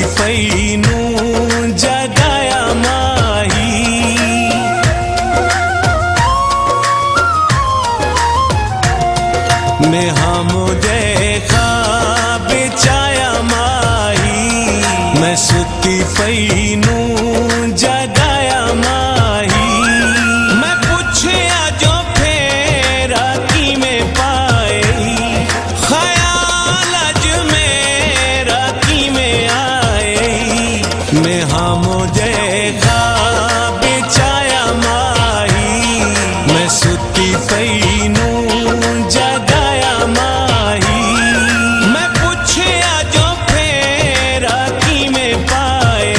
पई नूं जगाया माही। मैं मुझे ख्वाब चाया माही, मैं सुती पई नूं जगाया माही। मैं पूछया जो फेरा की में पाए, ख्याल अज मेरा की में आए। मैं मुझे ख्वाब चाया माही, मैं सुती पई नूं जगाया माही। मैं पूछया जो फेरा की में पाए,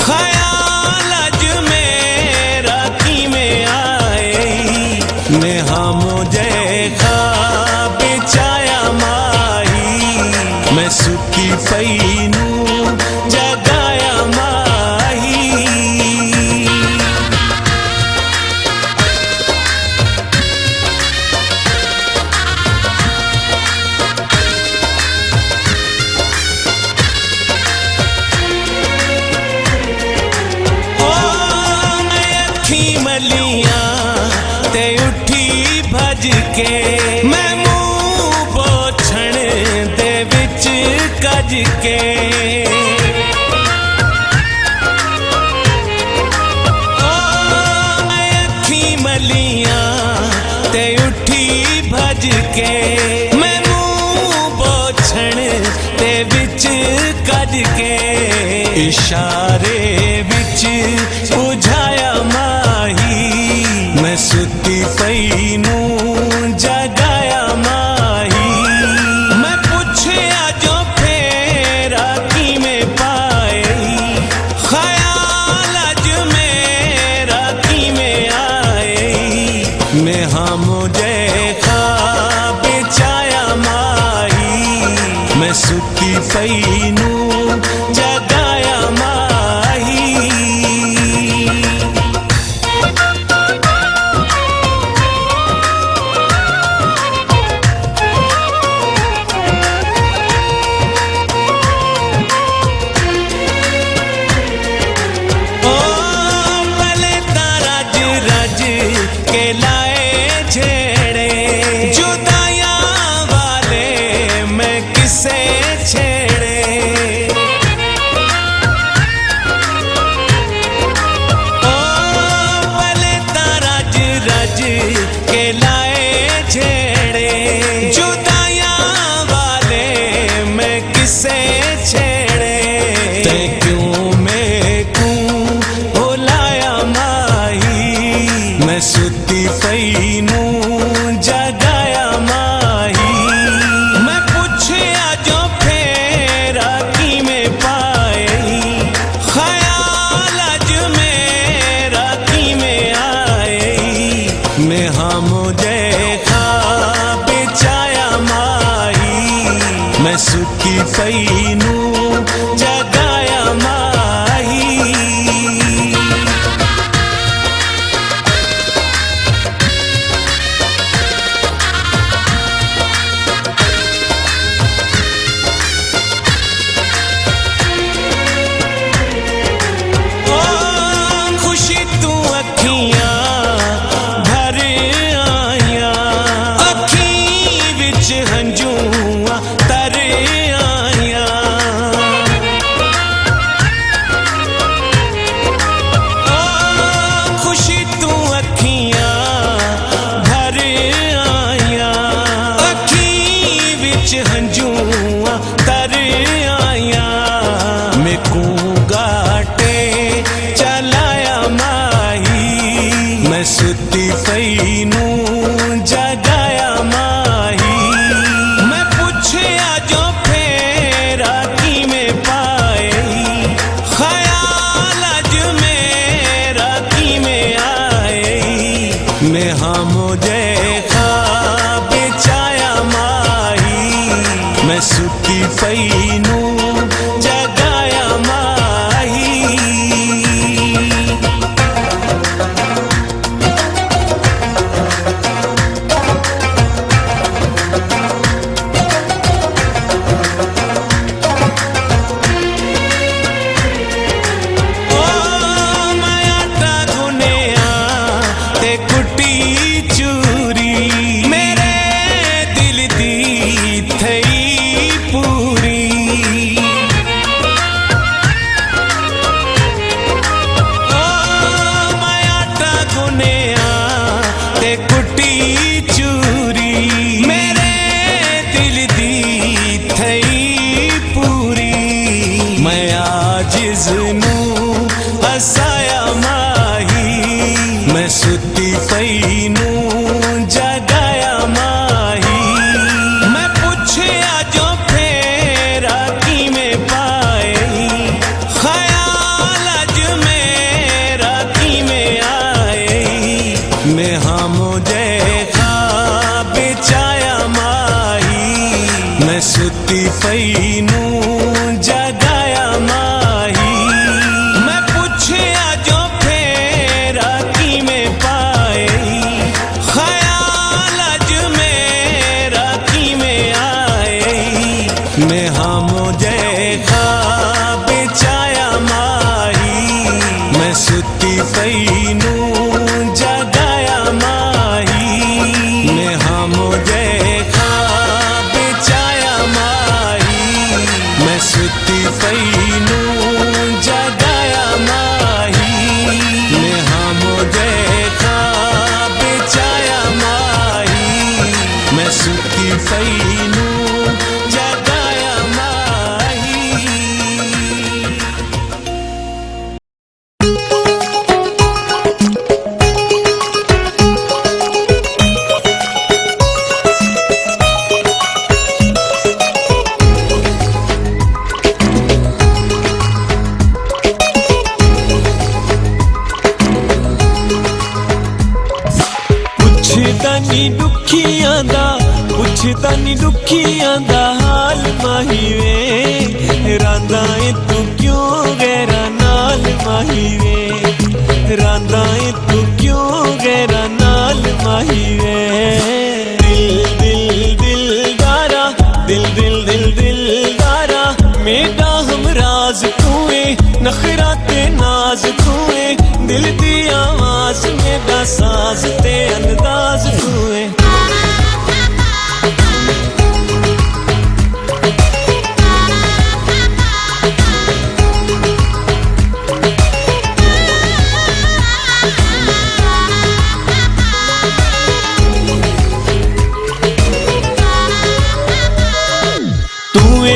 ख्याल अज मेरा की में आए। मैं मुझे ख्वाब चाया माही, मैं सुती पई नूं जगाया माही। मलियां ते उठी भज के, मैं मुंह पोछण दे विच कज के। मैं अखी मलियां ते उठी भज के, मैं मुंह पोछण दे विच कज के। इशारे विच बुझाया माही, मैं सुती पई नूं जगाया माही। मैं पूछया जो फेरा की में पाए, ख्याल अज मेरा की में आए। मैं मुझे ख्वाब चाया माही, मैं सुती पई नूं जगाया माही। के लाए छेड़े जुदाइयां वाले, मैं किसे छेड़े। ओ भले तारा रज के लाए छेड़े जुदाइयां वाले, मैं किसे छेड़े। ते क्यों मैं क्यों भुलाया माही, मैं सुती पई नूं जगाया माही। मैं पूछया जो फेरा की में पाए, ख्याल अज मेरा की में आए। मैं मुझे ख्वाब चाया माही, मैं सुती पई नूं जगाया माही। भर आया अखी विच हंजूआ तर आया। सुखियां दा पुछदा नी दुखियां दा हाल माही वे रांदा ए तू क्यों गैरा नाल माही वे रांदा ए तू क्यों गैरा नाल माही वे दिल दिल दिल दिलदारा मेरा हमराज तूए नखरा ते नाज तूए दिल दी आवाज मेरा साज ते अंदाज तूए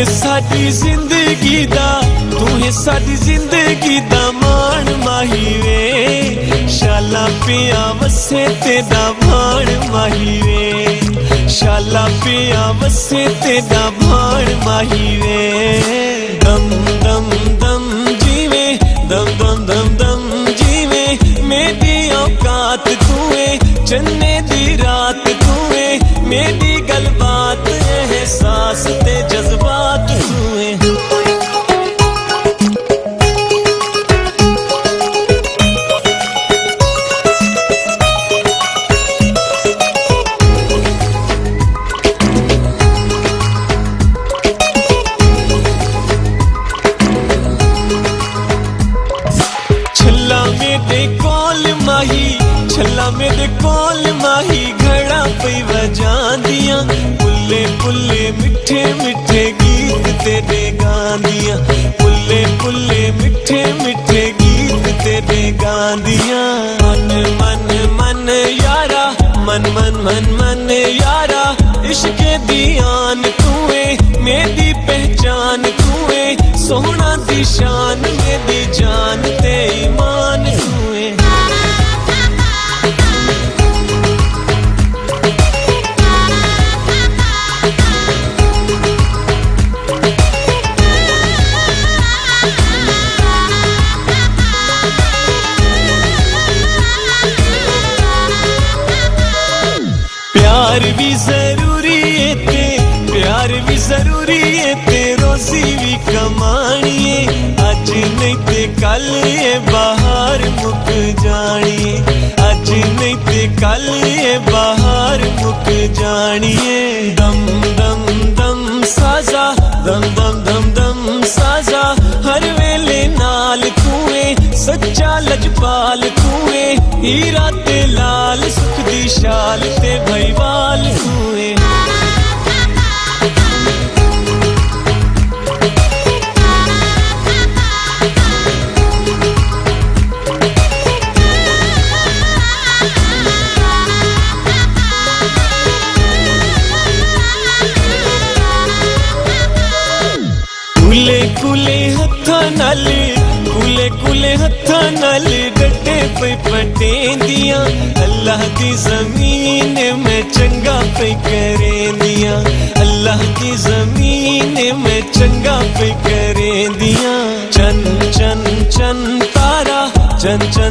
साडी जिंदगी दा तू है साडी जिंदगी दा मान माही वे शाला पिया वसे तेरा भाण माही वे शाला पिया वसे तेरा भाण माही वे दम दम दम जीवे दम दम दम दम जीवे मेरी औकात तूए चन्ने दी रात तूए मेरी गलबात एहसास ते जज्बात तूए छल्ला मेरे कोल माही छल्ला मेरे कोल माही घड़ा पई वजांदियां पुल्ले पुल्ले मिठे मिठे गीत तेरे गांदियां पुल्ले पुल्ले मिठे मिठे गीत तेरे गांदियां मन मन मन यारा मन मन मन मन यारा इश्क दी आन तूए मेरी पहचान तूए सोहना दी शान मेरी जान ते ईमान तूए प्यार भी जरूरी है ते प्यार भी जरूरी है ते रोजी भी कमानी है अज नहीं ते कल ये बाहर मुक जानी है अज नहीं ते कल ये बाहर मुक जानी है दम दम दम साजा दम दम दम दम साजा हर वेले नाल तूए सच्चा लजपाल तूए हीरा ते लाल सुख दी शाल ते भईवाल तूए कुले कुले हत्था नाल कुले कुले हत्था नाल डटे पे पटेंदियां अल्लाह दी जमीन में चंगा पे करेंदियां अल्लाह दी जमीन में चंगा पे करेंदियां चन चन चन तारा चन चन